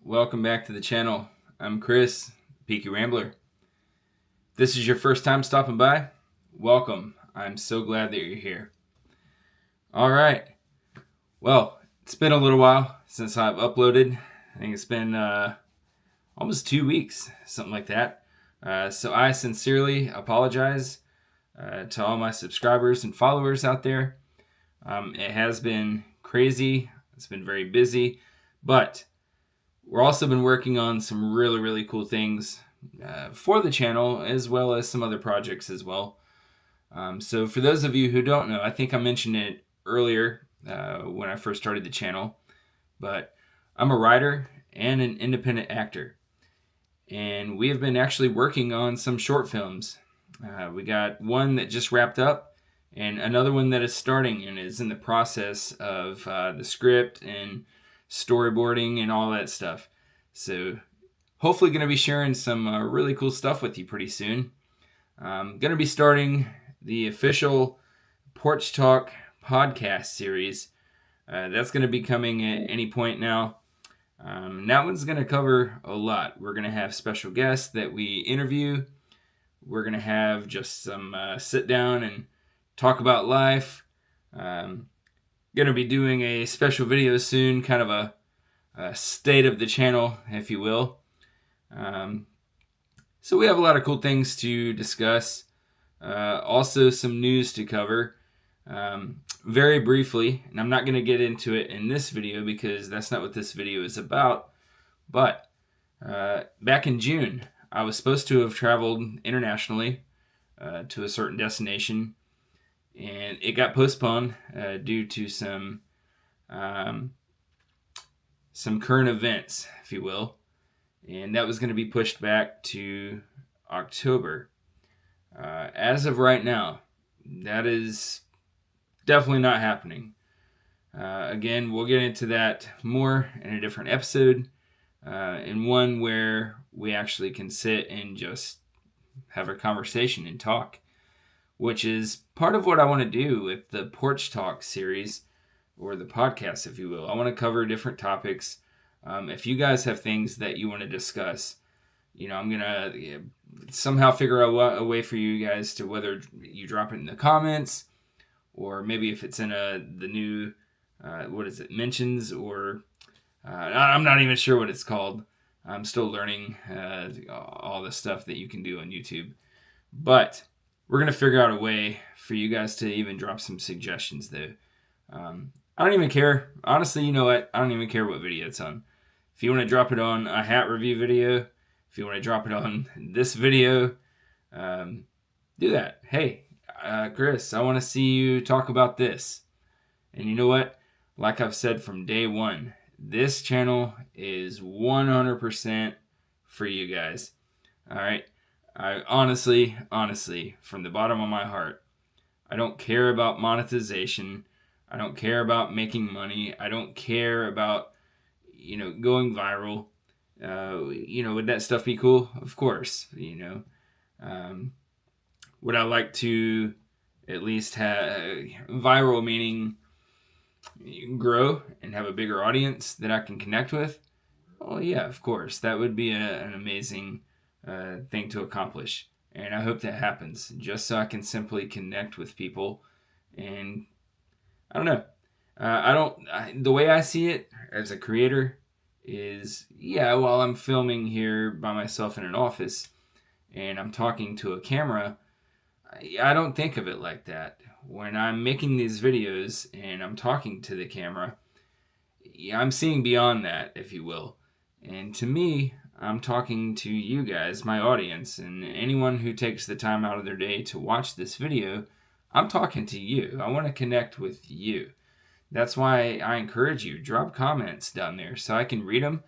welcome back to the channel. I'm Chris, Peaky Rambler. If this is your first time stopping by, welcome. I'm so glad that you're here. Alright, well, it's been a little while since I've uploaded. I think it's been almost 2 weeks, something like that. So I sincerely apologize to all my subscribers and followers out there. It has been crazy. It's been very busy, but we're also been working on some really cool things for the channel, as well as some other projects as well. So for those of you who don't know, I think I mentioned it earlier when I first started the channel, but I'm a writer and an independent actor. And we have been actually working on some short films. We got one that just wrapped up, and another one that is starting and is in the process of the script and storyboarding and all that stuff. So hopefully going to be sharing some really cool stuff with you pretty soon. I'm going to be starting the official Porch Talk podcast series. That's going to be coming at any point now. That one's going to cover a lot. We're going to have special guests that we interview. We're going to have just some sit down and talk about life. Going to be doing a special video soon, kind of a state of the channel, if you will. So we have a lot of cool things to discuss. Also some news to cover. Very briefly, and I'm not going to get into it in this video because that's not what this video is about. But back in June, I was supposed to have traveled internationally to a certain destination, and it got postponed due to some current events, if you will, and that was going to be pushed back to October. As of right now, that is definitely not happening. Again, we'll get into that more in a different episode, in one where we actually can sit and just have a conversation and talk, which is part of what I want to do with the Porch Talk series, or the podcast, if you will. I want to cover different topics. If you guys have things that you want to discuss, I'm going to somehow figure out a way for you guys to, whether you drop it in the comments, or maybe if it's in the new, mentions, or I'm not even sure what it's called. I'm still learning all the stuff that you can do on YouTube. But we're going to figure out a way for you guys to even drop some suggestions though. I don't even care. Honestly, you know what? I don't even care what video it's on. If you want to drop it on a hat review video, if you want to drop it on this video, do that. Hey, Chris, I want to see you talk about this. And you know what? Like I've said from day one, this channel is 100% for you guys. All right? I honestly, from the bottom of my heart, I don't care about monetization. I don't care about making money. I don't care about, going viral. Would that stuff be cool? Of course, Would I like to at least have viral, meaning grow and have a bigger audience that I can connect with? Well, yeah, of course. That would be an amazing thing to accomplish. And I hope that happens, just so I can simply connect with people. And I don't know. The way I see it as a creator is, while I'm filming here by myself in an office and I'm talking to a camera, I don't think of it like that. When I'm making these videos and I'm talking to the camera, I'm seeing beyond that, if you will. And to me, I'm talking to you guys, my audience, and anyone who takes the time out of their day to watch this video. I'm talking to you. I want to connect with you. That's why I encourage you, drop comments down there so I can read them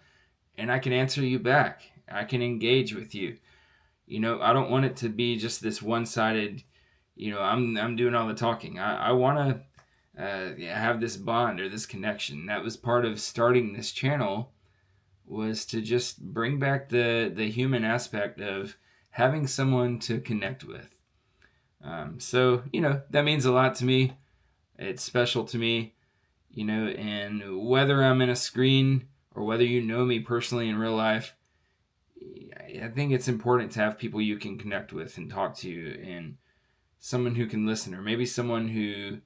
and I can answer you back. I can engage with you. I don't want it to be just this one-sided, I'm doing all the talking. I want to have this bond or this connection. That was part of starting this channel, was to just bring back the human aspect of having someone to connect with. So, that means a lot to me. It's special to me, and whether I'm in a screen or whether you know me personally in real life, I think it's important to have people you can connect with and talk to, and someone who can listen, or maybe someone who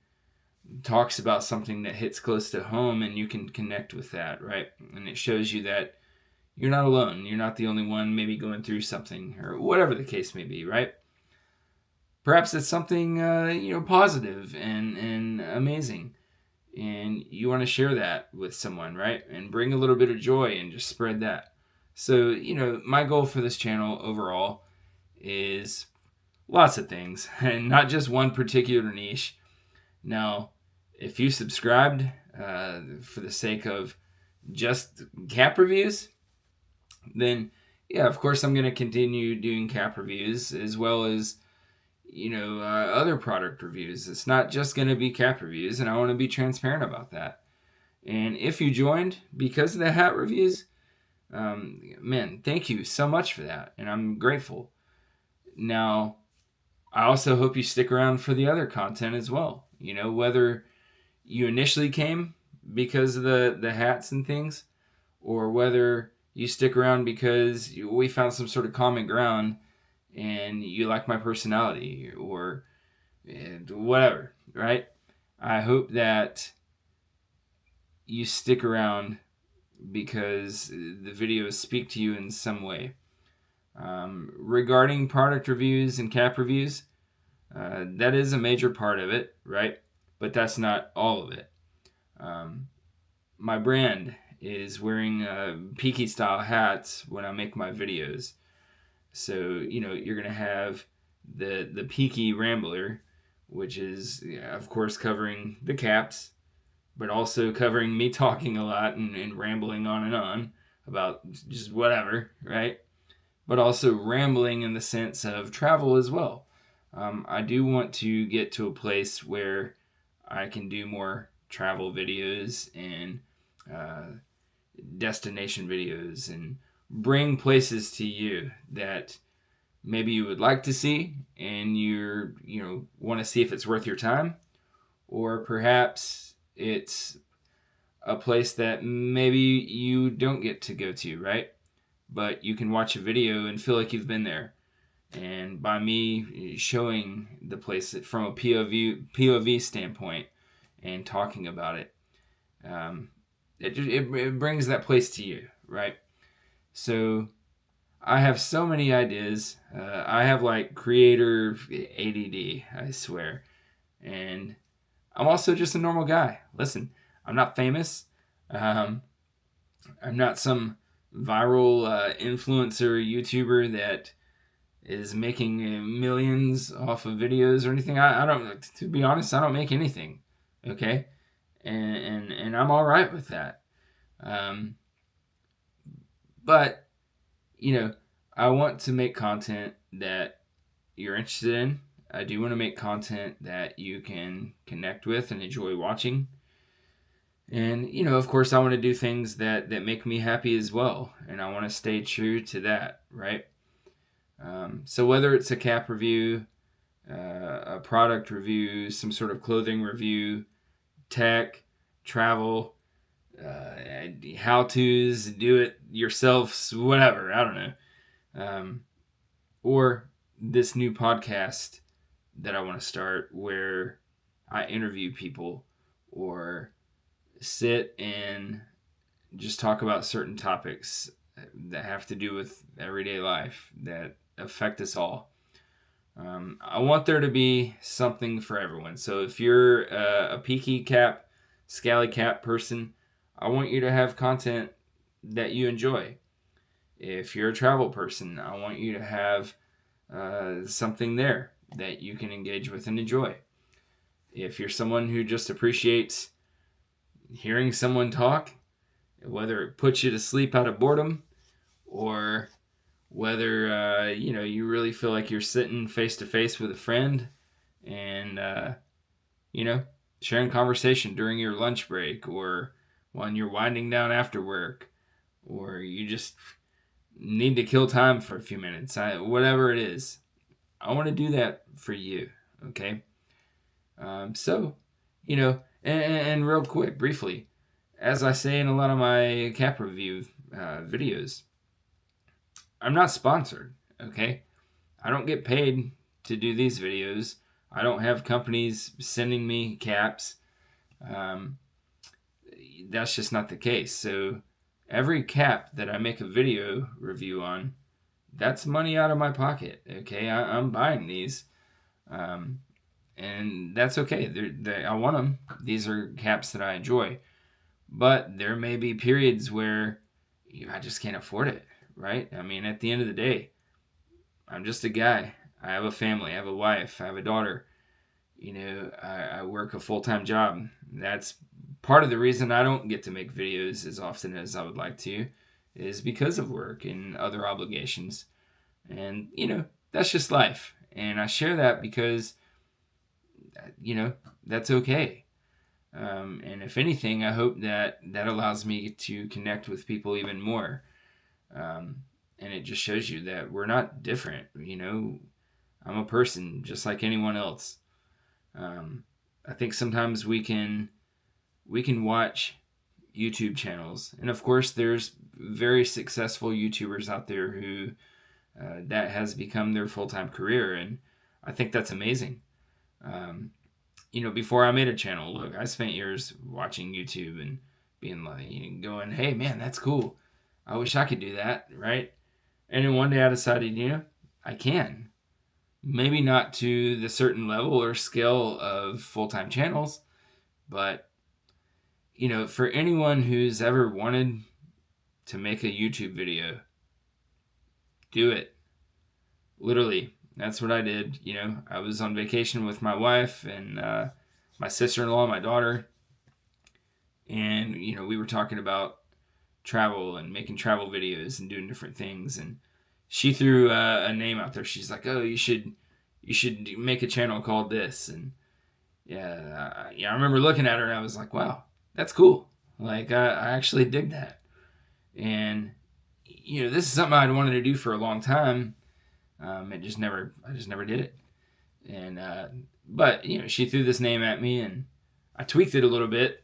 talks about something that hits close to home and you can connect with that, right? And it shows you that you're not alone. You're not the only one maybe going through something, or whatever the case may be, right? Perhaps it's something positive and amazing, and you want to share that with someone, right? And bring a little bit of joy and just spread that. So, my goal for this channel overall is lots of things, and not just one particular niche. Now, if you subscribed for the sake of just cap reviews, then yeah, of course I'm going to continue doing cap reviews as well as other product reviews. It's not just going to be cap reviews, and I want to be transparent about that. And if you joined because of the hat reviews, man, thank you so much for that, and I'm grateful. Now, I also hope you stick around for the other content as well. Whether you initially came because of the hats and things, or whether you stick around because we found some sort of common ground and you like my personality, or whatever, right? I hope that you stick around because the videos speak to you in some way. Regarding product reviews and cap reviews, that is a major part of it, right? But that's not all of it. My brand is wearing peaky style hats when I make my videos. So, you're going to have the peaky Rambler, which is, of course, covering the caps, but also covering me talking a lot and rambling on and on about just whatever, right? But also rambling in the sense of travel as well. I do want to get to a place where I can do more travel videos and destination videos, and bring places to you that maybe you would like to see, and want to see if it's worth your time, or perhaps it's a place that maybe you don't get to go to, right? But you can watch a video and feel like you've been there. And by me showing the place from a POV standpoint and talking about it, it brings that place to you, right? So I have so many ideas. I have like creator ADD, I swear. And I'm also just a normal guy. Listen, I'm not famous. I'm not some viral influencer YouTuber that is making millions off of videos or anything. I don't, to be honest, I don't make anything. Okay. And I'm all right with that. But, I want to make content that you're interested in. I do want to make content that you can connect with and enjoy watching. And, of course, I want to do things that make me happy as well. And I want to stay true to that, right? So whether it's a cap review, a product review, some sort of clothing review, tech, travel, how-tos, do it yourself, whatever, I don't know. Or this new podcast that I want to start where I interview people or sit and just talk about certain topics that have to do with everyday life that affect us all. I want there to be something for everyone. So if you're a peaky cap, scally cap person, I want you to have content that you enjoy. If you're a travel person, I want you to have something there that you can engage with and enjoy. If you're someone who just appreciates hearing someone talk, whether it puts you to sleep out of boredom, or whether you really feel like you're sitting face to face with a friend and sharing conversation during your lunch break, or when you're winding down after work, or you just need to kill time for a few minutes, whatever it is, I want to do that for you. Okay. And real quick, briefly, as I say in a lot of my cap review videos, I'm not sponsored, okay? I don't get paid to do these videos. I don't have companies sending me caps. Um, that's just not the case. So every cap that I make a video review on, that's money out of my pocket, okay? I'm buying these. Um, and that's okay. I want them. These are caps that I enjoy. But there may be periods where I just can't afford it, right? I mean, at the end of the day, I'm just a guy. I have a family. I have a wife. I have a daughter. I work a full-time job. That's part of the reason I don't get to make videos as often as I would like to, is because of work and other obligations. And, that's just life. And I share that because, that's okay. And if anything, I hope that allows me to connect with people even more. And it just shows you that we're not different. I'm a person just like anyone else. I think sometimes we can watch YouTube channels, and of course, there's very successful YouTubers out there who that has become their full-time career, and I think that's amazing. Before I made a channel, look, I spent years watching YouTube and being like, going, hey, man, that's cool. I wish I could do that, right? And then one day I decided, I can. Maybe not to the certain level or scale of full-time channels, but, for anyone who's ever wanted to make a YouTube video, do it. Literally. That's what I did. I was on vacation with my wife and my sister-in-law, my daughter. And, we were talking about travel and making travel videos and doing different things. And she threw a name out there. She's like, oh, you should make a channel called this. And I remember looking at her and I was like, wow, that's cool. Like, I actually dig that. And, this is something I'd wanted to do for a long time. I just never did it. And, but, she threw this name at me and I tweaked it a little bit.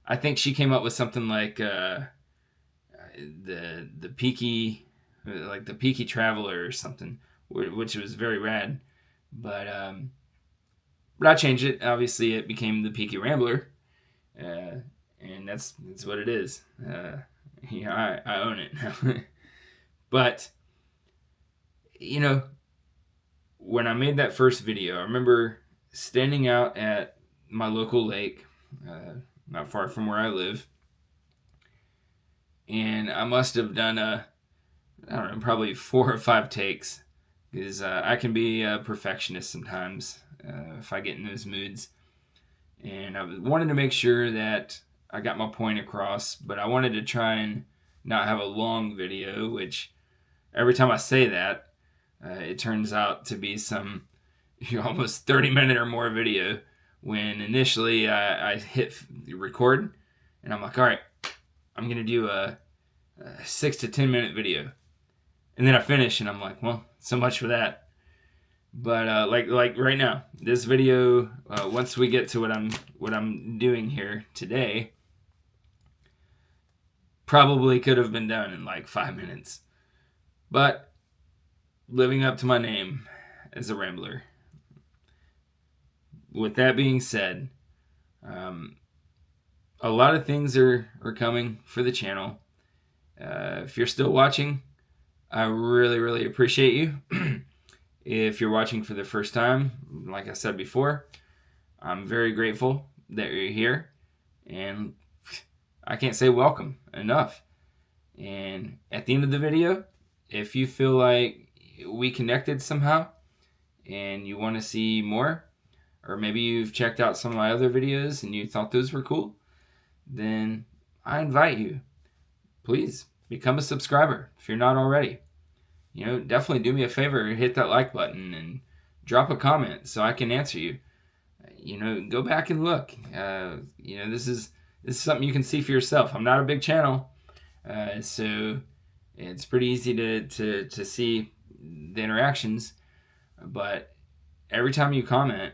I think she came up with something like, the Peaky, like the Peaky Traveler or something, which was very rad. But I changed it. Obviously, it became the Peaky Rambler. And that's what it is. I own it now. But, when I made that first video, I remember standing out at my local lake, not far from where I live. And I must have done probably 4 or 5 takes. Because I can be a perfectionist sometimes if I get in those moods. And I wanted to make sure that I got my point across, but I wanted to try and not have a long video, which every time I say that, it turns out to be some almost 30-minute or more video, when initially I hit record, and I'm like, all right, I'm going to do a 6 to 10 minute video. And then I finish, and I'm like, well, so much for that. But like right now, this video, once we get to what I'm doing here today, probably could have been done in like 5 minutes. But living up to my name as a Rambler. With that being said, a lot of things are coming for the channel. If you're still watching, I really, really appreciate you. If you're watching for the first time, like I said before, I'm very grateful that you're here. And I can't say welcome enough. And at the end of the video, if you feel like we connected somehow and you want to see more, or maybe you've checked out some of my other videos and you thought those were cool, then I invite you. Please become a subscriber if you're not already. Definitely do me a favor, hit that like button and drop a comment so I can answer you. Go back and look. This is something you can see for yourself. I'm not a big channel, so it's pretty easy to see the interactions. But every time you comment,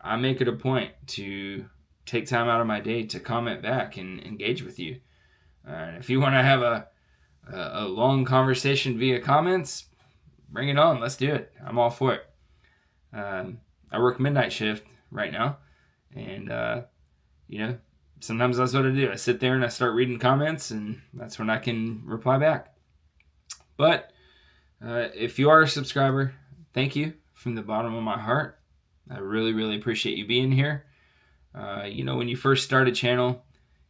I make it a point to take time out of my day to comment back and engage with you. And if you want to have a long conversation via comments, bring it on. Let's do it. I'm all for it. I work midnight shift right now, and sometimes that's what I do. I sit there and I start reading comments, and that's when I can reply back. But if you are a subscriber, thank you from the bottom of my heart. I really, really appreciate you being here. When you first start a channel,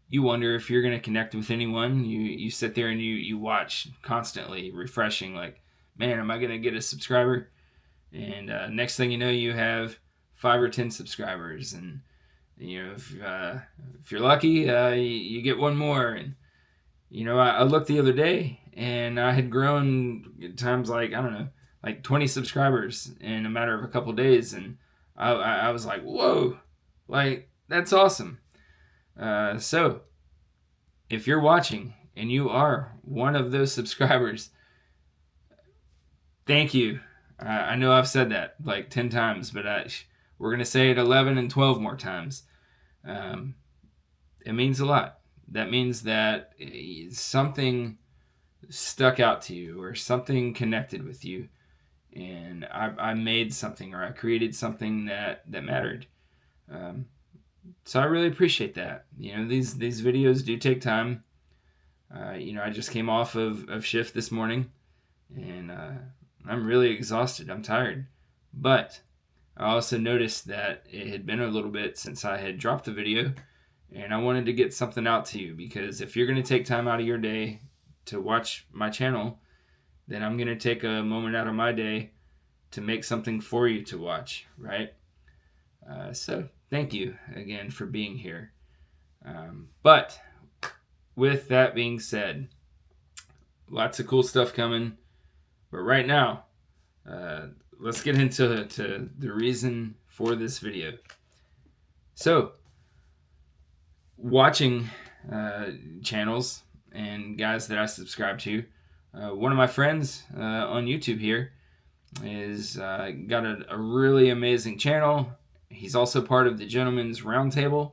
you wonder if you're going to connect with anyone. You sit there and you watch constantly, refreshing, like, man, am I going to get a subscriber? And next thing you know, you have 5 or 10 subscribers. And, if you're lucky, you get one more. And, I looked the other day, and I had grown times like 20 subscribers in a matter of a couple days. And I was like, whoa, like, that's awesome. So, if you're watching and you are one of those subscribers, thank you. I know I've said that like 10 times, but we're going to say it 11 and 12 more times. It means a lot. That means that something stuck out to you or something connected with you. And I made something, or I created something that mattered. So I really appreciate that. These videos do take time. I just came off of shift this morning, and I'm really exhausted. I'm tired. But I also noticed that it had been a little bit since I had dropped the video, and I wanted to get something out to you, because if you're going to take time out of your day to watch my channel, then I'm going to take a moment out of my day to make something for you to watch, right? So thank you again for being here. But with that being said, lots of cool stuff coming. But right now, let's get into the reason for this video. So, watching channels and guys that I subscribe to, one of my friends on YouTube here is got a really amazing channel. He's also part of the Gentleman's Roundtable.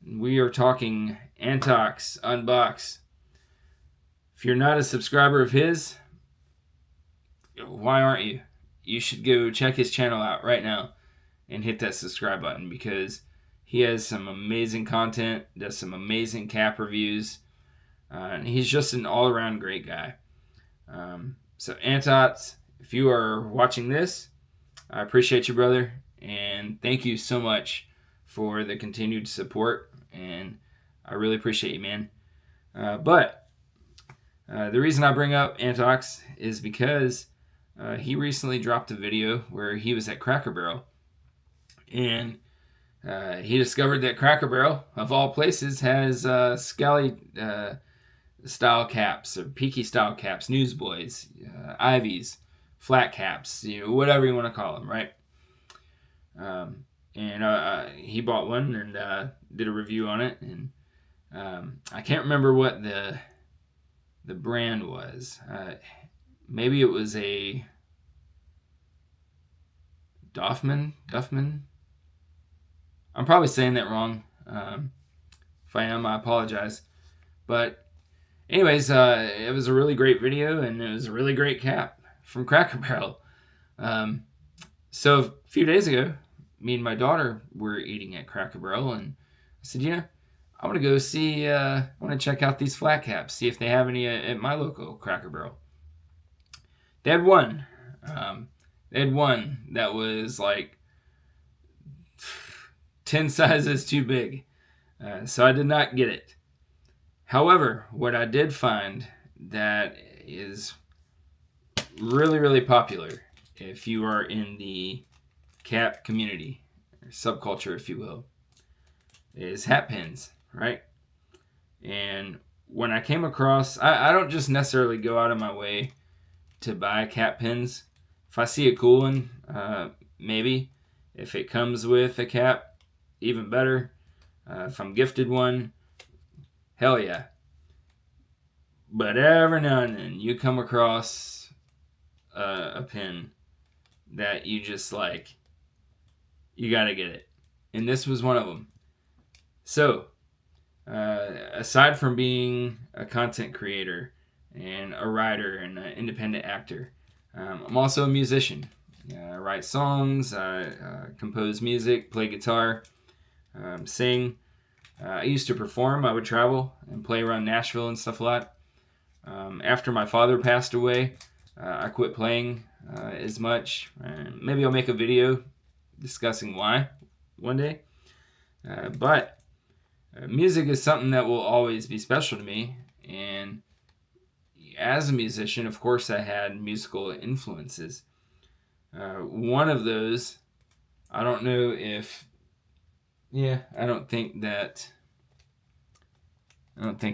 We are talking AntOx Unbox. If you're not a subscriber of his, why aren't you? You should go check his channel out right now and hit that subscribe button, because he has some amazing content, does some amazing cap reviews, and he's just an all-around great guy. So AntOx, if you are watching this, I appreciate you, brother, and thank you so much for the continued support, and I really appreciate you, man. But the reason I bring up AntOx is because he recently dropped a video where he was at Cracker Barrel, and he discovered that Cracker Barrel, of all places, has Scally style caps, or Peaky style caps, newsboys, Ivies, flat caps, whatever you want to call them, right? And he bought one and did a review on it, and I can't remember what the brand was. Maybe it was a Duffman. I'm probably saying that wrong. If I am, I apologize. But anyways, it was a really great video, and it was a really great cap from Cracker Barrel. So a few days ago, me and my daughter were eating at Cracker Barrel, and I said, I want to go see, I want to check out these flat caps, see if they have any at my local Cracker Barrel. They had one. They had one that was like 10 sizes too big. So I did not get it. However, what I did find that is really, really popular, if you are in the cap community, or subculture, if you will, is hat pins, right? And when I came across, I don't just necessarily go out of my way to buy cap pins. If I see a cool one, maybe. If it comes with a cap, even better. If I'm gifted one, hell yeah. But every now and then you come across a pin that you just like, you gotta get it. And this was one of them. So, aside from being a content creator and a writer and an independent actor, I'm also a musician. I write songs, I compose music, play guitar, sing. I used to perform. I would travel and play around Nashville and stuff a lot. After my father passed away, I quit playing as much. Maybe I'll make a video discussing why one day. But music is something that will always be special to me. And as a musician, of course, I had musical influences. One of those, I don't know if, yeah, I don't think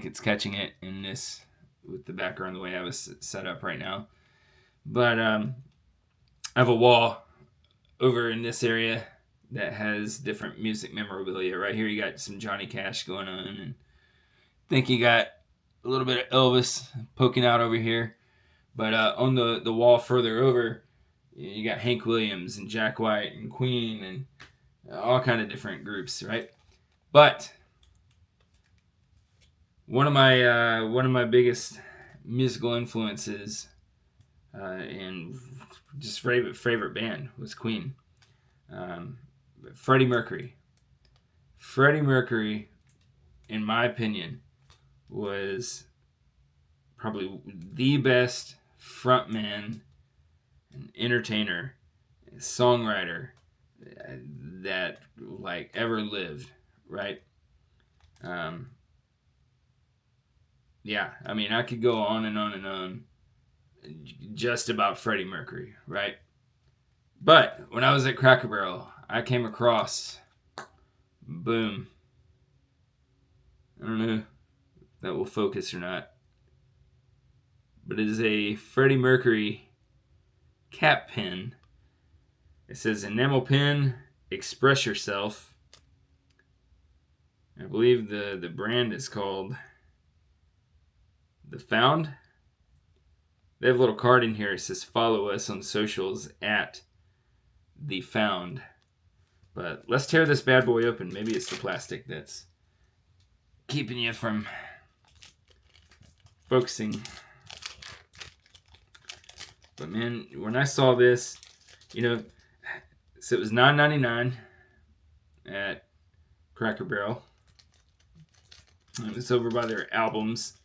it's catching it in this with the background the way I was set up right now. But I have a wall over in this area that has different music memorabilia. Right here, you got some Johnny Cash going on, and I think you got a little bit of Elvis poking out over here. But on the wall further over, you got Hank Williams and Jack White and Queen and all kind of different groups, right? But one of my biggest musical influences and just favorite band was Queen. Freddie Mercury. Freddie Mercury, in my opinion, was probably the best frontman and entertainer, songwriter that like ever lived, right? Yeah, I mean, I could go on and on and on just about Freddie Mercury, right? But when I was at Cracker Barrel, I came across, boom. I don't know if that will focus or not, but it is a Freddie Mercury cap pen. It says enamel pen, express yourself. I believe the brand is called The Found. They have a little card in here. It says follow us on socials at The Found. But let's tear this bad boy open. Maybe it's the plastic that's keeping you from focusing. But man, when I saw this, so it was $9.99 at Cracker Barrel. It was over by their albums,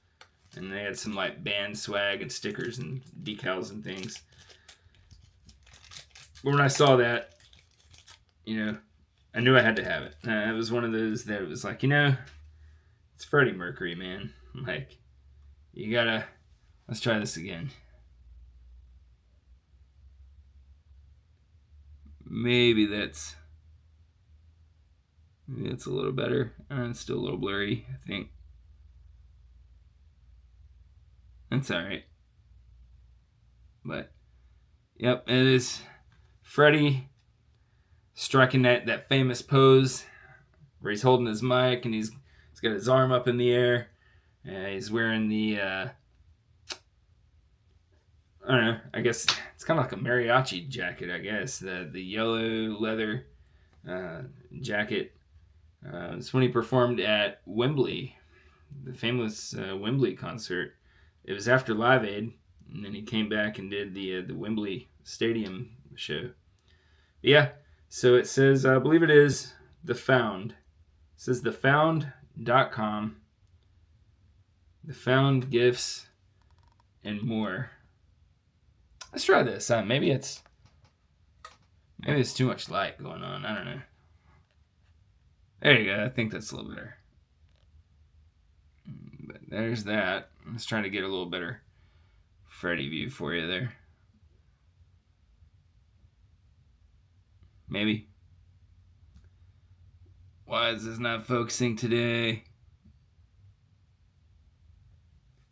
and they had some like band swag and stickers and decals and things. But when I saw that, I knew I had to have it. It was one of those that it was like, it's Freddie Mercury, man. Like, let's try this again. Maybe that's a little better. It's still a little blurry, I think. That's alright. But, yep, it is Freddie striking that famous pose where he's holding his mic and he's got his arm up in the air. He's wearing the, I don't know, I guess it's kind of like a mariachi jacket, I guess. The yellow leather jacket. It's when he performed at Wembley, the famous Wembley concert. It was after Live Aid, and then he came back and did the Wembley Stadium show. But yeah, so it says, I believe it is The Found. It says thefound.com. The Found Gifts and more. Let's try this. Maybe it's too much light going on. I don't know. There you go. I think that's a little better. But there's that. Let's try to get a little better Freddie view for you there. Maybe. Why is this not focusing today?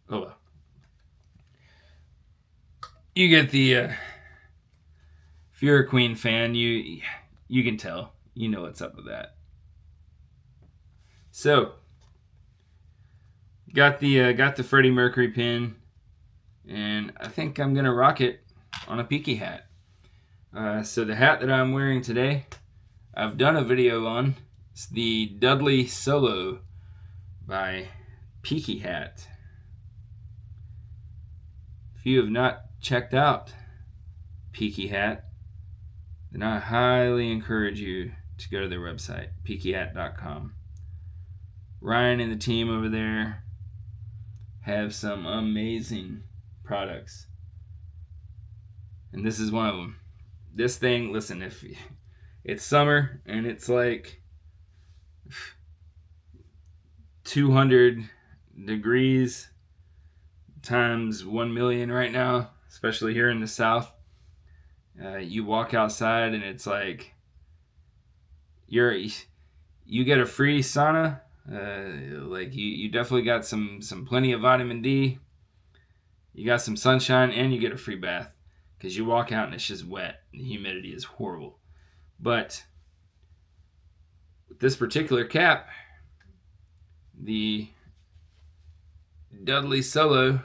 Oh well. You get the if you're a Queen fan, you can tell. You know what's up with that. So got the Freddie Mercury pin, and I think I'm gonna rock it on a peaky hat. So the hat that I'm wearing today, I've done a video on. It's the Dudley Solo by Peaky Hat. If you have not checked out Peaky Hat, then I highly encourage you to go to their website, peakyhat.com. Ryan and the team over there have some amazing products. And this is one of them. This thing, listen, if it's summer and it's like 200 degrees times 1 million right now, especially here in the South, you walk outside and it's like you get a free sauna. Like you definitely got some plenty of vitamin D. You got some sunshine and you get a free bath because you walk out and it's just wet. The humidity is horrible. But with this particular cap, the Dudley Solo,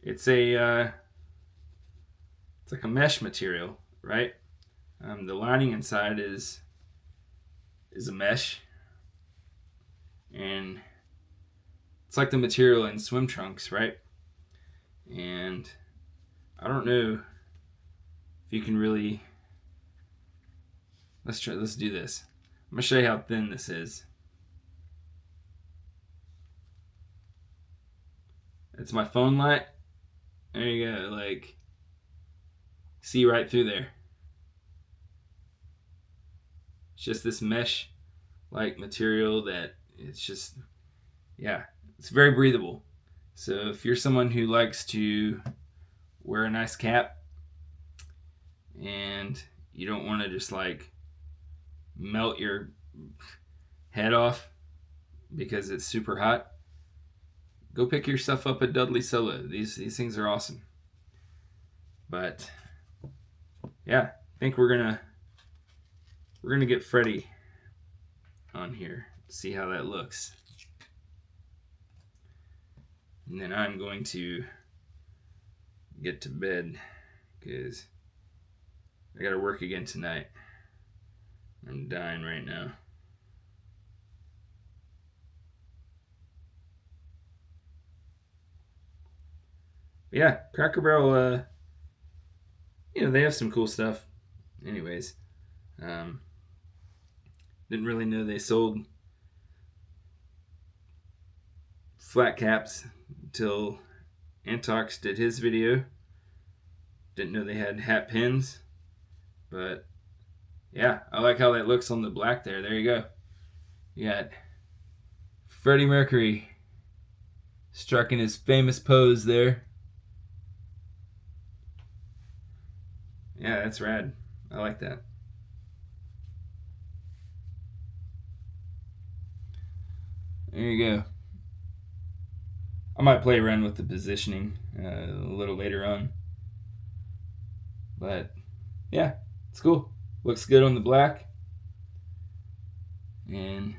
it's like a mesh material, right? The lining inside is a mesh, and it's like the material in swim trunks, right? And I don't know if you can really. Let's do this. I'm gonna show you how thin this is. It's my phone light. There you go. Like, see right through there. It's just this mesh like material that it's just, yeah, it's very breathable. So if you're someone who likes to wear a nice cap and you don't want to just like melt your head off because it's super hot, go pick yourself up a Dudley Solo. These things are awesome. But yeah, I think we're gonna get Freddie on here, see how that looks. And then I'm going to get to bed because I gotta work again tonight. I'm dying right now. But yeah, Cracker Barrel, they have some cool stuff. Anyways, didn't really know they sold flat caps until AntOx did his video. Didn't know they had hat pins, but yeah, I like how that looks on the black there. There you go. You got Freddie Mercury striking his famous pose there. Yeah, that's rad. I like that. There you go. I might play around with the positioning a little later on. But yeah, it's cool. Looks good on the black. And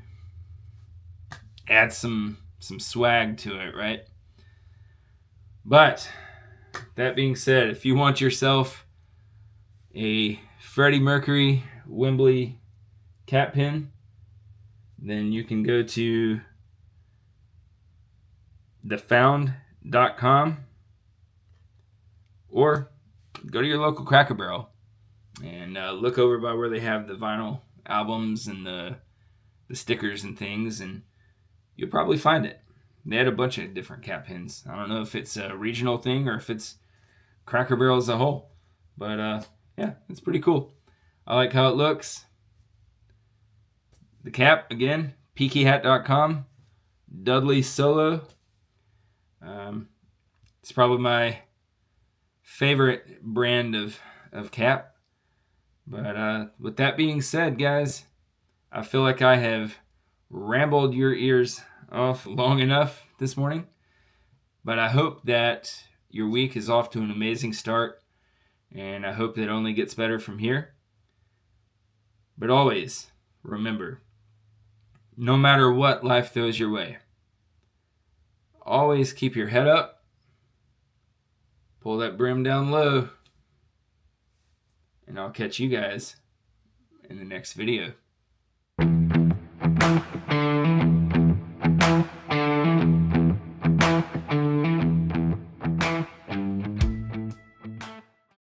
adds some swag to it, right? But that being said, if you want yourself a Freddie Mercury Wembley cap pin, then you can go to thefound.com or go to your local Cracker Barrel and look over by where they have the vinyl albums and the stickers and things, and you'll probably find it. They had a bunch of different cap pins. I don't know if it's a regional thing or if it's Cracker Barrel as a whole, but yeah, it's pretty cool. I like how it looks. The cap, again, peakyhat.com, Dudley Solo. It's probably my favorite brand of cap. But with that being said, guys, I feel like I have rambled your ears off long enough this morning. But I hope that your week is off to an amazing start. And I hope that it only gets better from here. But always remember, no matter what life throws your way, always keep your head up, pull that brim down low, and I'll catch you guys in the next video.